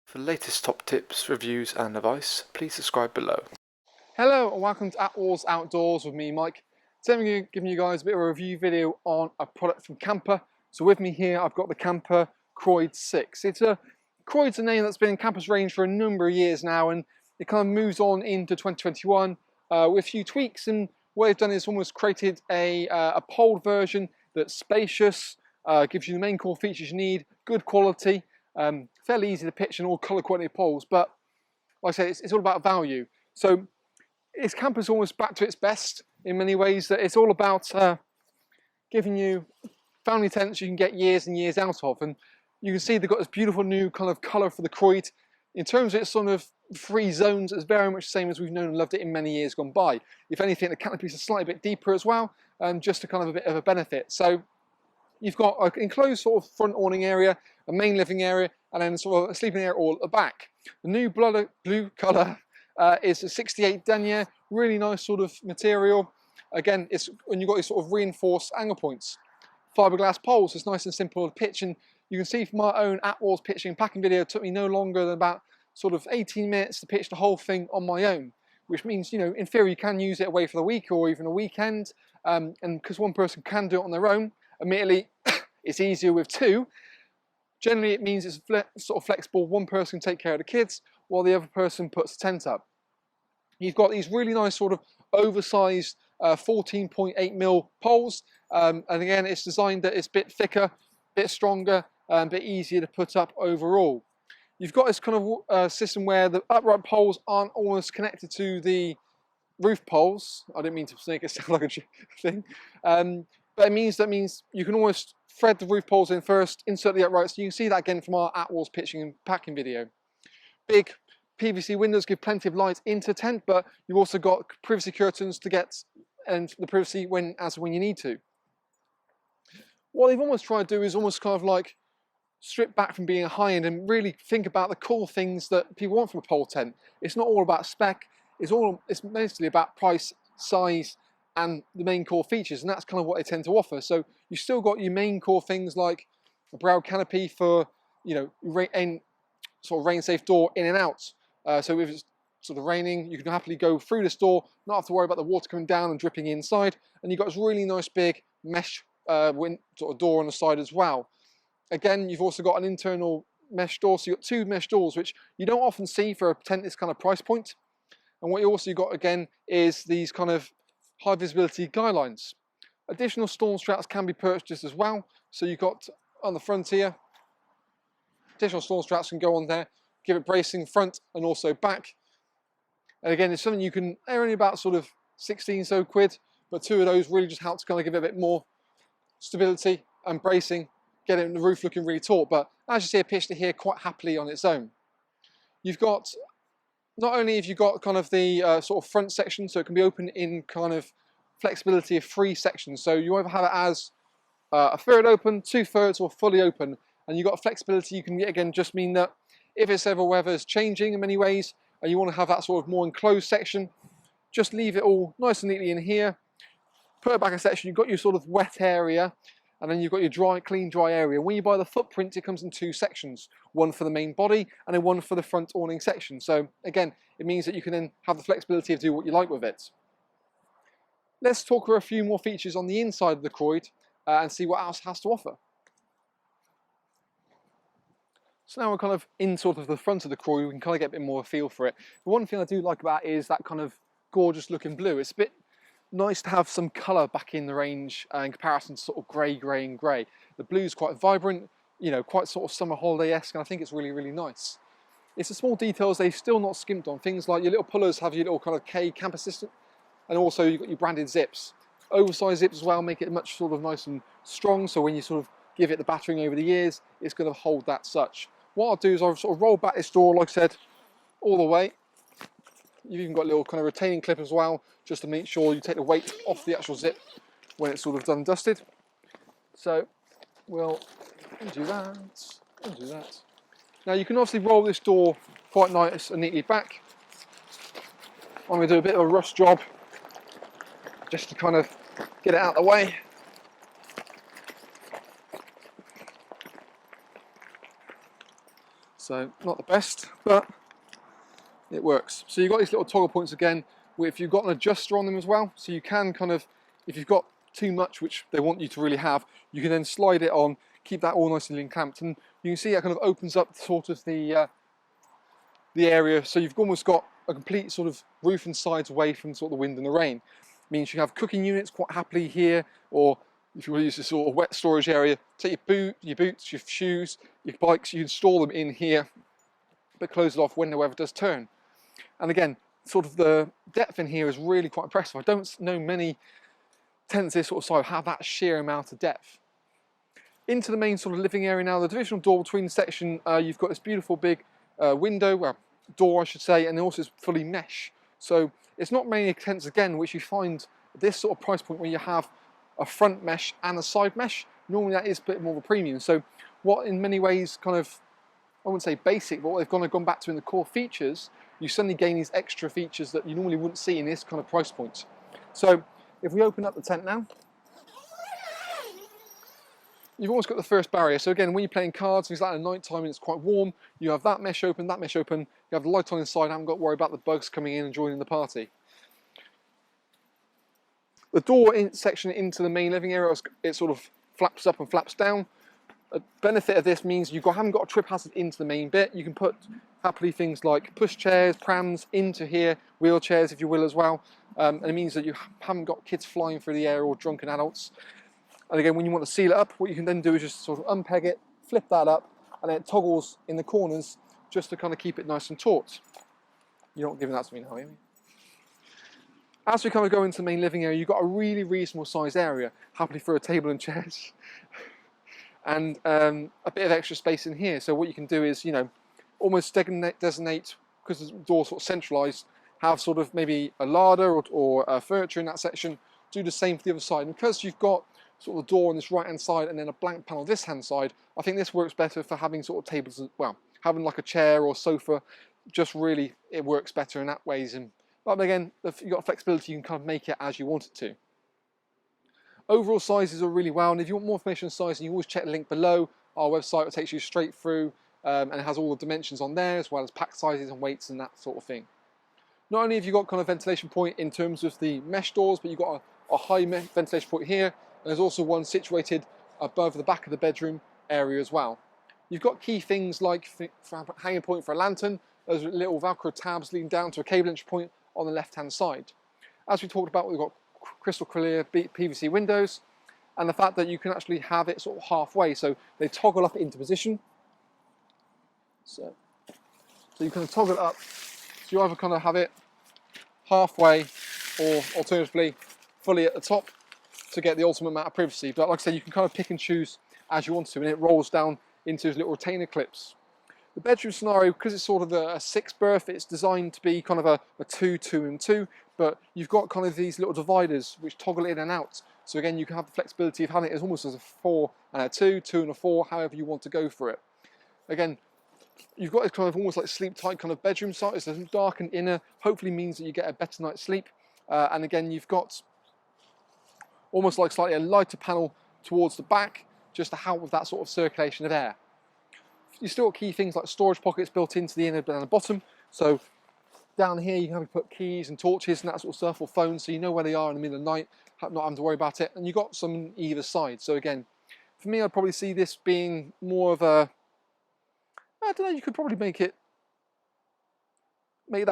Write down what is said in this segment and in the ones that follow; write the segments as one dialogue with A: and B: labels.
A: For the latest top tips, reviews and advice, please subscribe below.
B: Hello and welcome to Attwoolls Outdoors with me, Mike. Today I'm going to give you guys a bit of a review video on a product from Kampa. So with me here I've got the Kampa Croyde 6. Croyde's a name that's been in Kampa's range for a number of years now, and it kind of moves on into 2021 with a few tweaks, and what they've done is almost created a poled version that's spacious, gives you the main core features you need, good quality, fairly easy to pitch and all colour coordinated poles, but like I said, it's all about value. So Kampa's almost back to its best in many ways, that it's all about giving you family tents you can get years and years out of. And you can see they've got this beautiful new kind of colour for the Croyde. In terms of its sort of three zones, it's very much the same as we've known and loved it in many years gone by. If anything, the canopies are slightly bit deeper as well, just to kind of a bit of a benefit. So you've got an enclosed sort of front awning area, a main living area, and then sort of a sleeping area all at the back. The new blue colour is a 68 denier, really nice sort of material. Again, it's when you've got these sort of reinforced angle points. Fiberglass poles, it's nice and simple to pitch, and you can see from my own Attwoolls pitching and packing video, it took me no longer than about sort of 18 minutes to pitch the whole thing on my own, which means, you know, in theory you can use it away for the week or even a weekend, and because one person can do it on their own, admittedly it's easier with two. Generally it means it's sort of flexible, one person can take care of the kids while the other person puts the tent up. You've got these really nice sort of oversized 14.8mm poles, and again it's designed that it's a bit thicker, a bit stronger, a bit easier to put up overall. You've got this kind of system where the upright poles aren't almost connected to the roof poles. I didn't mean to make it sound like a thing, but it means you can almost thread the roof poles in first, insert the uprights. You can see that again from our Attwoolls pitching and packing video. Big PVC windows give plenty of light into the tent, but you've also got privacy curtains to get and the privacy when you need to. What they've almost tried to do is almost kind of like strip back from being a high-end and really think about the cool things that people want from a pole tent. It's not all about spec, it's mostly about price, size, and the main core features, and that's kind of what they tend to offer. So you've still got your main core things like a brow canopy for, you know, sort of rain-safe door in and out. So if it's sort of raining, you can happily go through this door, not have to worry about the water coming down and dripping inside, and you've got this really nice big mesh sort of door on the side as well. Again, you've also got an internal mesh door, so you've got two mesh doors, which you don't often see for a tent this kind of price point. And what you also got again is these kind of high visibility guy lines. Additional storm straps can be purchased as well, so you've got on the front here, additional storm straps can go on there, give it bracing front and also back. And again, it's something you can, they're only about sort of 16 so quid, but two of those really just help to kind of give it a bit more stability and bracing, get it in the roof looking really taut. But as you see, I pitched it here quite happily on its own. You've got, not only have you got kind of the sort of front section, so it can be open in kind of flexibility of three sections. So you either have it as a third open, 2/3, or fully open. And you've got flexibility. You can, again, just mean that if it's ever weather is changing in many ways, and you want to have that sort of more enclosed section, just leave it all nice and neatly in here. Put it back a section, you've got your sort of wet area, and then you've got your dry, clean, dry area. When you buy the footprint, it comes in two sections, one for the main body and then one for the front awning section. So again, it means that you can then have the flexibility to do what you like with it. Let's talk about a few more features on the inside of the Croyde and see what else it has to offer. So now we're kind of in sort of the front of the Croyde, we can kind of get a bit more of a feel for it. The one thing I do like about it is that kind of gorgeous looking blue. It's a bit nice to have some colour back in the range in comparison to sort of grey and grey. The blue's quite vibrant, you know, quite sort of summer holiday-esque, and I think it's really, really nice. It's the small details they've still not skimped on. Things like your little pullers have your little kind of K Kampa system, and also you've got your branded zips. Oversized zips as well make it much sort of nice and strong, so when you sort of give it the battering over the years, it's going to hold that such. What I'll do is I'll sort of roll back this door, like I said, all the way. You've even got a little kind of retaining clip as well, just to make sure you take the weight off the actual zip when it's sort of done and dusted. So we'll undo that, undo that. Now you can obviously roll this door quite nice and neatly back. I'm going to do a bit of a rush job just to kind of get it out of the way. So not the best, but it works. So you've got these little toggle points again, where if you've got an adjuster on them as well, so you can kind of, if you've got too much, which they want you to really have, you can then slide it on, keep that all nice and clamped, and you can see it kind of opens up sort of the area, so you've almost got a complete sort of roof and sides away from sort of the wind and the rain. It means you have cooking units quite happily here, or if you want to use this sort of wet storage area, take your boots, your shoes, your bikes, you can store them in here, but close it off when the weather does turn. And again, sort of the depth in here is really quite impressive. I don't know many tents this sort of size have that sheer amount of depth. Into the main sort of living area now, the divisional door between the section, you've got this beautiful big window, well, door I should say, and also it's fully mesh. So it's not many tents again which you find at this sort of price point where you have a front mesh and a side mesh. Normally that is a bit more of a premium. So what in many ways kind of, I wouldn't say basic, but what they've gone back to in the core features, you suddenly gain these extra features that you normally wouldn't see in this kind of price point. So if we open up the tent now, you've almost got the first barrier. So again, when you're playing cards, things like at night time and it's quite warm, you have that mesh open, you have the light on inside, I haven't got to worry about the bugs coming in and joining the party. The door section into the main living area, it sort of flaps up and flaps down. A benefit of this means you haven't got a trip hazard into the main bit. You can put happily things like push chairs, prams into here, wheelchairs if you will as well. And it means that you haven't got kids flying through the air or drunken adults. And again, when you want to seal it up, what you can then do is just sort of unpeg it, flip that up, and then it toggles in the corners just to kind of keep it nice and taut. You're not giving that to me now, are you? As we kind of go into the main living area, you've got a really reasonable sized area, happily for a table and chairs. And a bit of extra space in here. So what you can do is, you know, almost designate, because the door's sort of centralised, have sort of maybe a larder or furniture in that section, do the same for the other side. And because you've got sort of the door on this right hand side and then a blank panel on this hand side, I think this works better for having sort of tables as well. Having like a chair or sofa, just really, it works better in that ways. But again, if you've got flexibility, you can kind of make it as you want it to. Overall sizes are really well, and if you want more information on sizing, you always check the link below. Our website will take you straight through, and it has all the dimensions on there, as well as pack sizes and weights and that sort of thing. Not only have you got kind of ventilation point in terms of the mesh doors, but you've got a high ventilation point here, and there's also one situated above the back of the bedroom area as well. You've got key things like hanging point for a lantern. There's little Velcro tabs leading down to a cable entry point on the left-hand side. As we talked about, we've got crystal clear PVC windows, and the fact that you can actually have it sort of halfway, so they toggle up into position. So you can toggle it up, so you either kind of have it halfway or alternatively fully at the top to get the ultimate amount of privacy. But like I said, you can kind of pick and choose as you want to, and it rolls down into those little retainer clips. The bedroom scenario, because it's sort of a 6-berth, it's designed to be kind of a 2, 2 and 2, but you've got kind of these little dividers which toggle in and out. So again, you can have the flexibility of having it as almost as a 4 and a 2, 2 and a 4, however you want to go for it. Again, you've got this kind of almost like sleep tight kind of bedroom size. It's dark and inner, hopefully means that you get a better night's sleep. And again, you've got almost like slightly a lighter panel towards the back, just to help with that sort of circulation of air. You still got key things like storage pockets built into the inner and the bottom. So down here you can have put keys and torches and that sort of stuff, or phones, so you know where they are in the middle of the night, not having to worry about it. And you've got some on either side. So again, for me, I'd probably see this being more of a, I don't know, you could probably make that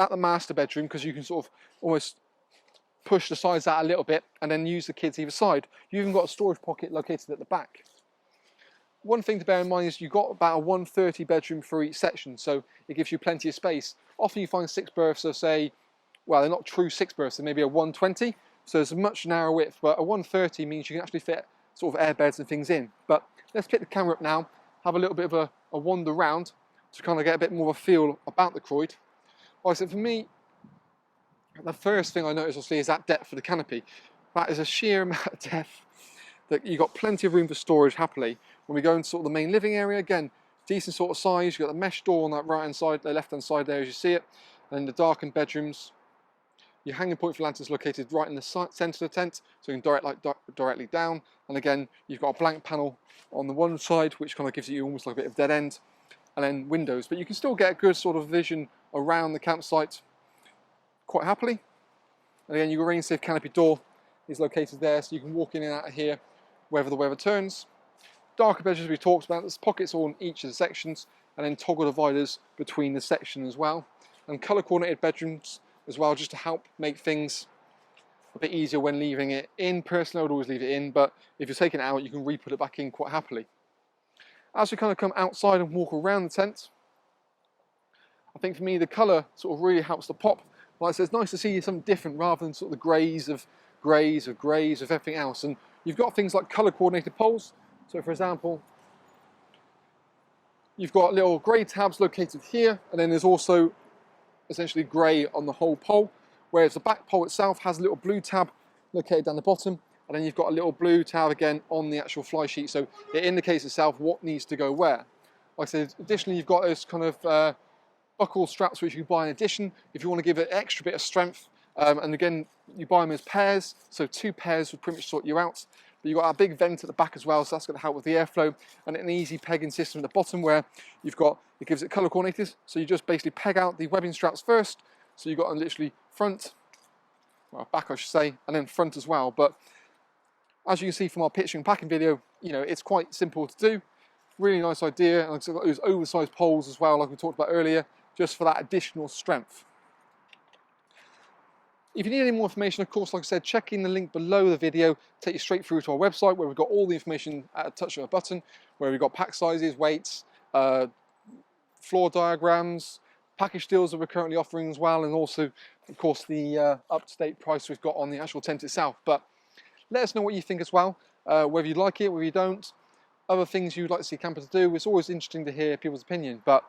B: the master bedroom, because you can sort of almost push the sides out a little bit and then use the kids either side. You've even got a storage pocket located at the back. One thing to bear in mind is you've got about a 130 bedroom for each section, so it gives you plenty of space. Often you find 6 berths of, say, well, they're not true 6 berths, they're maybe a 120, so it's a much narrower width, but a 130 means you can actually fit sort of air beds and things in. But let's pick the camera up now, have a little bit of a wander around to kind of get a bit more of a feel about the Croyde. Like I said, for me, the first thing I notice obviously is that depth for the canopy. That is a sheer amount of depth that you've got plenty of room for storage happily. When we go into sort of the main living area, again, decent sort of size. You've got the mesh door on that right hand side, the left hand side there as you see it, and the darkened bedrooms. Your hanging point for lanterns located right in the centre of the tent, so you can directly down. And again, you've got a blank panel on the one side, which kind of gives you almost like a bit of dead end. and then windows, but you can still get a good sort of vision around the campsite quite happily. And again, your rain safe canopy door is located there, so you can walk in and out of here wherever the weather turns. Darker bedrooms we talked about, there's pockets on each of the sections, and then toggle dividers between the section as well. And colour coordinated bedrooms as well, just to help make things a bit easier when leaving it in. Personally, I would always leave it in, but if you're taking it out, you can re-put it back in quite happily. As we kind of come outside and walk around the tent, I think for me the colour sort of really helps to pop. Like I said, it's nice to see something different rather than sort of the greys of everything else. And you've got things like colour coordinated poles. So for example, you've got little grey tabs located here, and then there's also essentially grey on the whole pole, whereas the back pole itself has a little blue tab located down the bottom, and then you've got a little blue tab again on the actual fly sheet, so it indicates itself what needs to go where. Like I said, additionally you've got those kind of buckle straps which you buy in addition if you want to give it an extra bit of strength, and again you buy them as pairs, so 2 pairs would pretty much sort you out. But you've got a big vent at the back as well, so that's going to help with the airflow, and an easy pegging system at the bottom where you've got, it gives it colour coordinated, so you just basically peg out the webbing straps first, so you've got literally front, well back I should say, and then front as well. But as you can see from our pitching and packing video, you know, it's quite simple to do. Really nice idea, and I've got those oversized poles as well, like we talked about earlier, just for that additional strength. If you need any more information, of course, like I said, check in the link below the video, take you straight through to our website where we've got all the information at a touch of a button, where we've got pack sizes, weights, floor diagrams, package deals that we're currently offering as well, and also, of course, the up-to-date price we've got on the actual tent itself. But let us know what you think as well, whether you like it, whether you don't, other things you'd like to see campers do. It's always interesting to hear people's opinion, but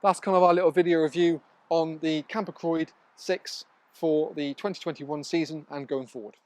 B: that's kind of our little video review on the Kampa Croyde 6 for the 2021 season and going forward.